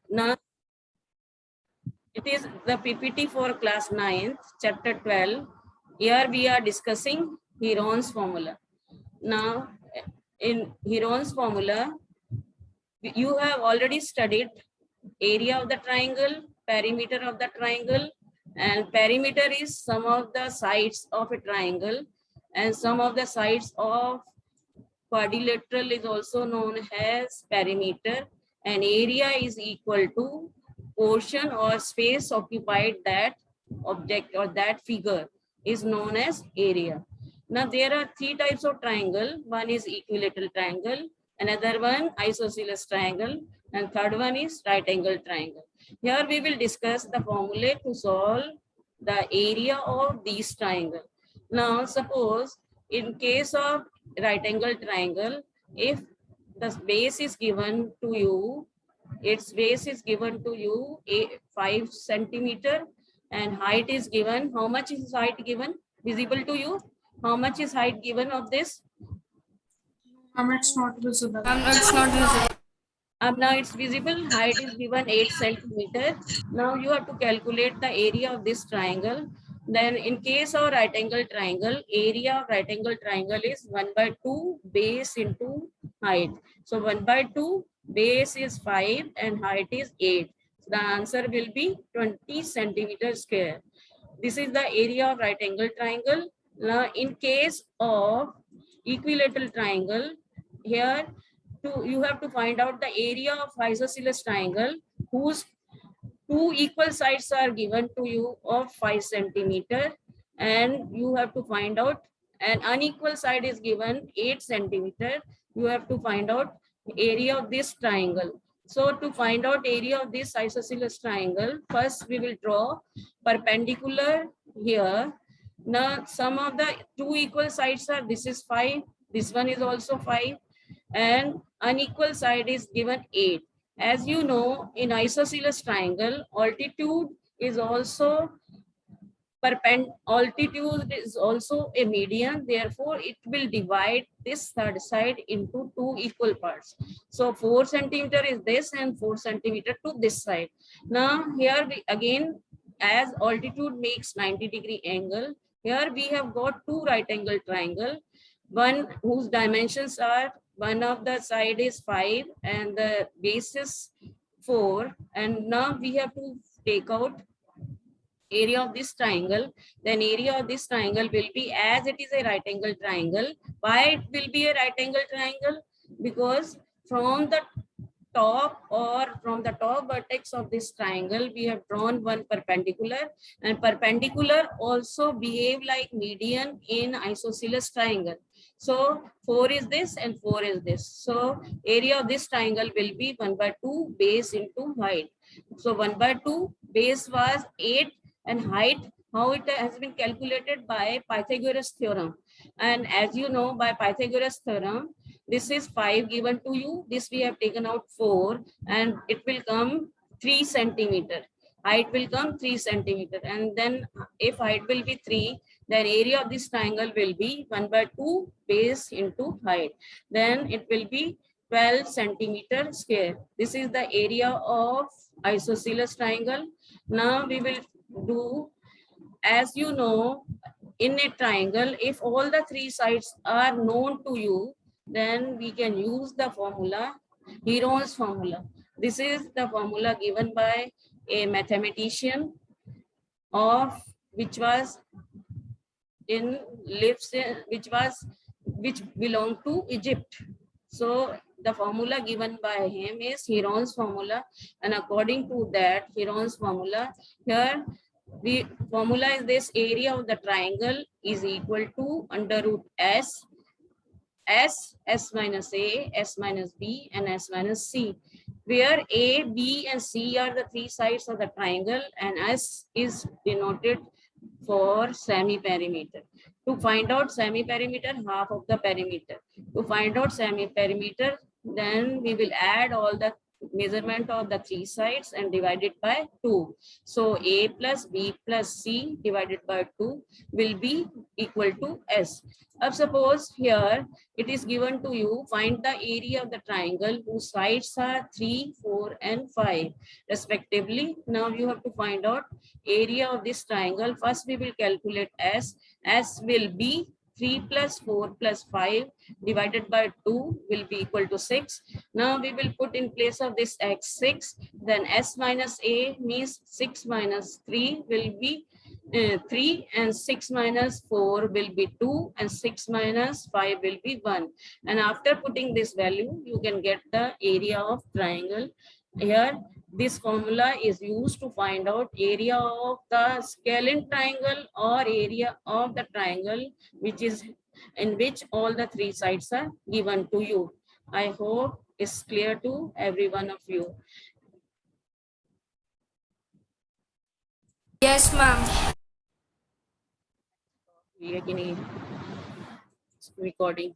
Now it is the PPT for class 9th, chapter 12. Here we are discussing Heron's formula. Now, in Heron's formula, you have already studied area of the triangle, perimeter of the triangle, and perimeter is some of the sides of a triangle, and some of the sides of quadrilateral is also known as perimeter, and area is equal to portion or space occupied that object or that figure is known as area. Now there are three types of triangle. One is equilateral triangle, another one isosceles triangle, and third one is right angle triangle. Here we will discuss the formula to solve the area of these triangle. Now suppose in case of right angle triangle, if the base is given to you, its base is given to you 5 centimeter, and height is given. How much is height given? Visible to you? How much is height given of this? It's not visible. It's not visible. Now it's visible. Height is given 8 centimeter. Now you have to calculate the area of this triangle. Then in case of right angle triangle, area of right angle triangle is 1/2 base into height. So 1/2 base is 5 and height is 8. So the answer will be 20 centimeter square. This is the area of right angle triangle. Now in case of equilateral triangle, here you have to find out the area of isosceles triangle whose two equal sides are given to you of 5 centimeter, and you have to find out an unequal side is given 8 centimeter. You have to find out area of this triangle. So to find out area of this isosceles triangle, first we will draw perpendicular here. Now some of the two equal sides are, this is 5, this one is also 5, and unequal side is given 8. As you know, in isosceles triangle, altitude is also altitude is also a median. Therefore, it will divide this third side into two equal parts. So 4 centimeter is this and 4 centimeter to this side. Now here we again, as altitude makes 90-degree angle, here we have got two right angle triangle, one whose dimensions are, one of the side is 5 and the base is 4, and now we have to take out area of this triangle. Then area of this triangle will be, as it is a right angle triangle. Why it will be a right angle triangle? Because from the top or from the top vertex of this triangle we have drawn one perpendicular, and perpendicular also behave like median in isosceles triangle. So 4 is this and 4 is this. So area of this triangle will be 1/2 base into height. So 1/2 base was 8 and height, how it has been calculated by Pythagoras theorem. And as you know, by Pythagoras theorem, this is 5 given to you. This we have taken out 4, and it will come 3 centimeter. Height will come 3 centimeter. And then if height will be 3, then area of this triangle will be 1/2 base into height. Then it will be 12 centimeter square. This is the area of isosceles triangle. Now we will do, as you know, in a triangle, if all the three sides are known to you, then we can use the formula, Heron's formula. This is the formula given by a mathematician of which was in lives which belonged to Egypt. So the formula given by him is Heron's formula, and according to that Heron's formula, here the formula is this: area of the triangle is equal to under root s minus a, s minus b, and s minus c, where a, b, and c are the three sides of the triangle, and s is denoted for semi-perimeter. To find out semi-perimeter, half of the perimeter. To find out semi-perimeter, then we will add all the measurement of the three sides and divide it by 2. So A plus B plus C divided by 2 will be equal to S. Now suppose here it is given to you, find the area of the triangle whose sides are 3, 4 and 5 respectively. Now you have to find out area of this triangle. First we will calculate S. S will be 3 plus 4 plus 5 divided by 2 will be equal to 6. Now we will put in place of this x 6. Then S minus A means 6 minus 3 will be 3 and 6 minus 4 will be 2 and 6 minus 5 will be 1. And after putting this value, you can get the area of triangle. Here, this formula is used to find out area of the scalene triangle or area of the triangle which is in which all the three sides are given to you. I hope it's clear to every one of you. Yes, ma'am. Recording.